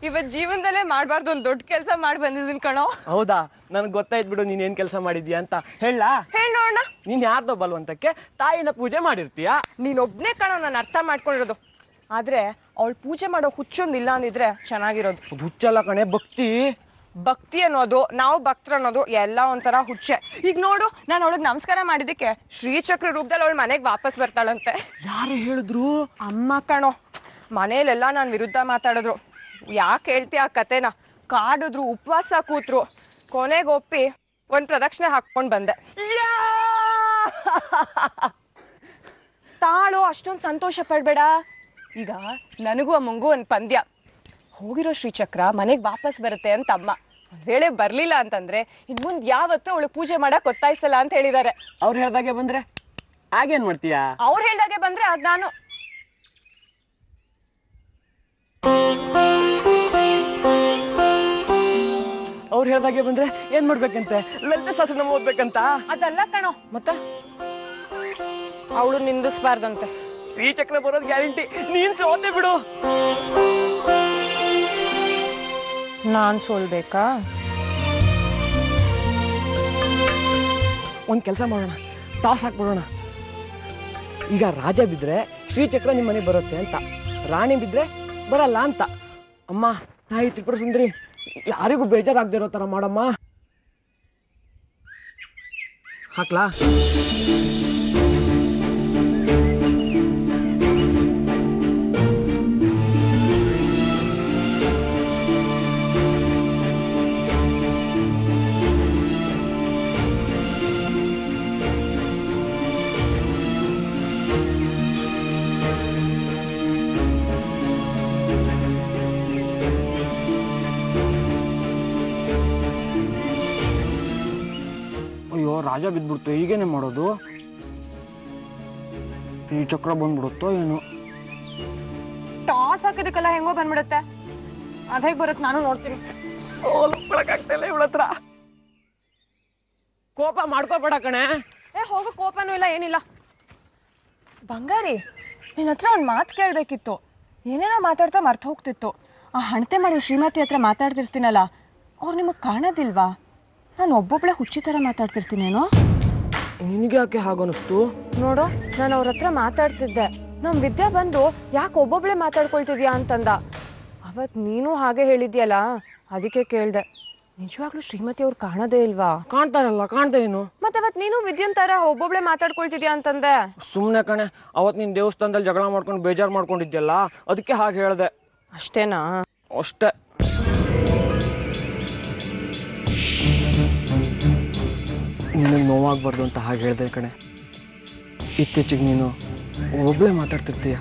ಇವತ್ ಜೀವನದಲ್ಲೇ ಮಾಡಬಾರ್ದು ಒಂದು ದೊಡ್ಡ ಕೆಲಸ ಮಾಡಿ ಬಂದಿದ್ದೀನಿ ಕಣೋ. ಹೌದಾ? ನನಗೆ ಗೊತ್ತಾಯ್ತು ಬಿಡು ನೀನ್ ಏನ್ ಕೆಲಸ ಮಾಡಿದ್ಯಾ ಅಂತ. ಹೇಳಾ? ಹೇಳಿ ನೋಡೋಣ. ನೀನ್ ಯಾರ್ದೋ ಬಲ್ವಂತಕ್ಕೆ ತಾಯಿನ ಪೂಜೆ ಮಾಡಿರ್ತೀಯಾ? ನೀನೊಬ್ನೇ ಕಣೋ ನಾನು ಅರ್ಥ ಮಾಡ್ಕೊಂಡಿರೋದು. ಆದ್ರೆ ಅವಳು ಪೂಜೆ ಮಾಡೋ ಹುಚ್ಚೊಂದಿಲ್ಲ ಅಂದಿದ್ರೆ ಚೆನ್ನಾಗಿರೋದು. ಹುಚ್ಚಲ್ಲ ಕಣೆ, ಭಕ್ತಿ. ಭಕ್ತಿ ಅನ್ನೋದು, ನಾವು ಭಕ್ತರು ಅನ್ನೋದು ಎಲ್ಲ ಒಂಥರ ಹುಚ್ಚೆ. ಈಗ ನೋಡು, ನಾನು ಅವಳಿಗೆ ನಮಸ್ಕಾರ ಮಾಡಿದ್ದಕ್ಕೆ ಶ್ರೀಚಕ್ರ ರೂಪದಲ್ಲಿ ಅವಳು ಮನೆಗೆ ವಾಪಸ್ ಬರ್ತಾಳಂತೆ. ಯಾರು ಹೇಳಿದ್ರು? ಅಮ್ಮ ಕಣೋ. ಮನೇಲೆಲ್ಲ ನಾನು ವಿರುದ್ಧ ಮಾತಾಡಿದ್ರು. ಯಾಕೆ ಹೇಳ್ತೀಯ ಆ ಕತೆನ? ಕಾಡಿದ್ರು, ಉಪವಾಸ ಕೂತ್ರು, ಕೊನೆಗೆ ಒಪ್ಪಿ ಒಂದು ಪ್ರದಕ್ಷಿಣೆ ಹಾಕ್ಕೊಂಡು ಬಂದೆ. ತಾಳು, ಅಷ್ಟೊಂದು ಸಂತೋಷ ಪಡಬೇಡ. ಈಗ ನನಗೂ ಅಮ್ಮಂಗೂ ಒಂದು ಪಂದ್ಯ. ಹೋಗಿರೋ ಶ್ರೀಚಕ್ರ ಮನೆಗೆ ವಾಪಸ್ ಬರುತ್ತೆ ಅಂತ ಅಮ್ಮ. ಒಂದು ವೇಳೆ ಬರಲಿಲ್ಲ ಅಂತಂದ್ರೆ ಇನ್ನು ಮುಂದೆ ಯಾವತ್ತೂ ಅವಳು ಪೂಜೆ ಮಾಡಕ್ಕೆ ಒತ್ತಾಯಿಸಲ್ಲ ಅಂತ ಹೇಳಿದ್ದಾರೆ. ಅವ್ರು ಹೇಳ್ದಾಗೆ ಬಂದ್ರೆ ಆಗೇನ್ ಮಾಡ್ತೀಯಾ? ಅವ್ರು ಹೇಳ್ದಾಗೆ ಬಂದ್ರೆ ಆಗ ನಾನು ಅವ್ರು ಹೇಳ್ದಾಗೆ ಬಂದ್ರೆ ಏನ್ ಮಾಡ್ಬೇಕಂತೆ? ಲಲಿತ ಸಹಸ್ರನಾಮ ಓದ್ಬೇಕಂತ? ಅದಲ್ಲ ಕಣೋ, ಮತ್ತೆ ಅವಳು ನಿಂದಿಸ್ಬಾರ್ದಂತೆ. ಶ್ರೀಚಕ್ರ ಬರೋದು ಗ್ಯಾರಂಟಿ. ನೀನ್ ಸೋತೆ ಬಿಡು. ನಾನ್ ಸೋಲ್ಬೇಕಾ? ಒಂದ್ ಕೆಲಸ ಮಾಡೋಣ, ಟಾಸ್ ಹಾಕ್ಬಿಡೋಣ. ಈಗ ರಾಜ ಬಿದ್ರೆ ಶ್ರೀಚಕ್ರ ನಿಮ್ಮ ಮನೆಗೆ ಬರುತ್ತೆ ಅಂತ, ರಾಣಿ ಬಿದ್ರೆ ಬರಲ್ಲ ಅಂತ. ಅಮ್ಮ, ತಾಯಿ ತ್ರಿಪುರ ಸುಂದರಿ, ಯಾರಿಗೂ ಬೇಜಾರಾಗದಿರೋ ತರ ಮಾಡಮ್ಮ. ಹಾಕ್ಲಾ? ಅಯ್ಯೋ, ರಾಜ ಬಿದ್ಬಿಡ್ತು. ಈಗೇನೆ ಮಾಡೋದು? ಈ ಚಕ್ರ ಬಂದ್ಬಿಡುತ್ತೋ ಏನು? ಟಾಸ್ ಹಾಕಿದಕ್ಕೆಲ್ಲ ಹೆಂಗೋ ಬಂದ್ಬಿಡುತ್ತೆ. ಅದ ಹೇಗೆ ಬರುತ್ತೆ ನಾನು ನೋಡ್ತೀನಿ. ಸೋಲಕ್ಕಾಗ್ತಿಲ್ಲ ಇವಳ ಹತ್ರ. ಕೋಪ ಮಾಡ್ಕೋಬೇಡ ಕಣೆ. ಹೋಗೋ ಕೋಪನೂ ಇಲ್ಲ, ಏನಿಲ್ಲ. ಬಂಗಾರಿ, ನಿನ್ನ ಹತ್ರ ಒಂದು ಮಾತು ಕೇಳಬೇಕಿತ್ತು. ಏನೇನೋ ಮಾತಾಡ್ತಾ ಮರ್ತು ಹೋಗ್ತಿತ್ತು. ಆ ಹಣತೆ ಮಾಡಿ ಶ್ರೀಮತಿ ಹತ್ರ ಮಾತಾಡ್ತಿರ್ತೀನಲ್ಲ, ಅವ್ರು ನಿಮಗೆ ಕಾಣೋದಿಲ್ವಾ? ನಾನು ಒಬ್ಬೊಬ್ಬಳೆ ಹುಚ್ಚಿ ಥರ ಮಾತಾಡ್ತಿರ್ತೀನೇನೋ. ನಿನಗೆ ಯಾಕೆ ಹಾಗನ್ನಿಸ್ತು? ನೋಡು, ನಾನು ಅವ್ರ ಹತ್ರ ಮಾತಾಡ್ತಿದ್ದೆ. ನಮ್ಮ ವಿದ್ಯಾ ಬಂದು ಯಾಕೆ ಒಬ್ಬೊಬ್ಬಳೆ ಮಾತಾಡ್ಕೊಳ್ತಿದ್ಯಾ ಅಂತಂದ. ಅವತ್ತು ನೀನು ಹಾಗೆ ಹೇಳಿದ್ಯಲ್ಲ, ಅದಕ್ಕೆ ಕೇಳಿದೆ. ನಿಜವಾಗ್ಲೂ ಶ್ರೀಮತಿ ಅವ್ರು ಕಾಣೋದೇ ಇಲ್ವಾ? ಕಾಣ್ತಾರಲ್ಲ, ಕಾಣ್ತಾ ಏನು? ಮತ್ತೆ ಅವತ್ತು ನೀನು ವಿದ್ಯನ್ ಥರ ಒಬ್ಬೊಬ್ಬಳೆ ಮಾತಾಡ್ಕೊಳ್ತಿದ್ಯಾ ಅಂತಂದೆ. ಸುಮ್ಮನೆ ಕಣೆ, ಅವತ್ತು ನೀನು ದೇವಸ್ಥಾನದಲ್ಲಿ ಜಗಳ ಮಾಡ್ಕೊಂಡು ಬೇಜಾರು ಮಾಡ್ಕೊಂಡಿದ್ಯಲ್ಲ, ಅದಕ್ಕೆ ಹಾಗೆ ಹೇಳ್ದೆ. ಅಷ್ಟೇನಾ? ಅಷ್ಟೇ. ನಿನಗೆ ನೋವಾಗಬಾರ್ದು ಅಂತ ಹಾಗೆ ಹೇಳ್ದೆ ಕಣೆ. ಇತ್ತೀಚೆಗೆ ನೀನು ಒಬ್ಬಳೇ ಮಾತಾಡ್ತಿರ್ತೀಯ.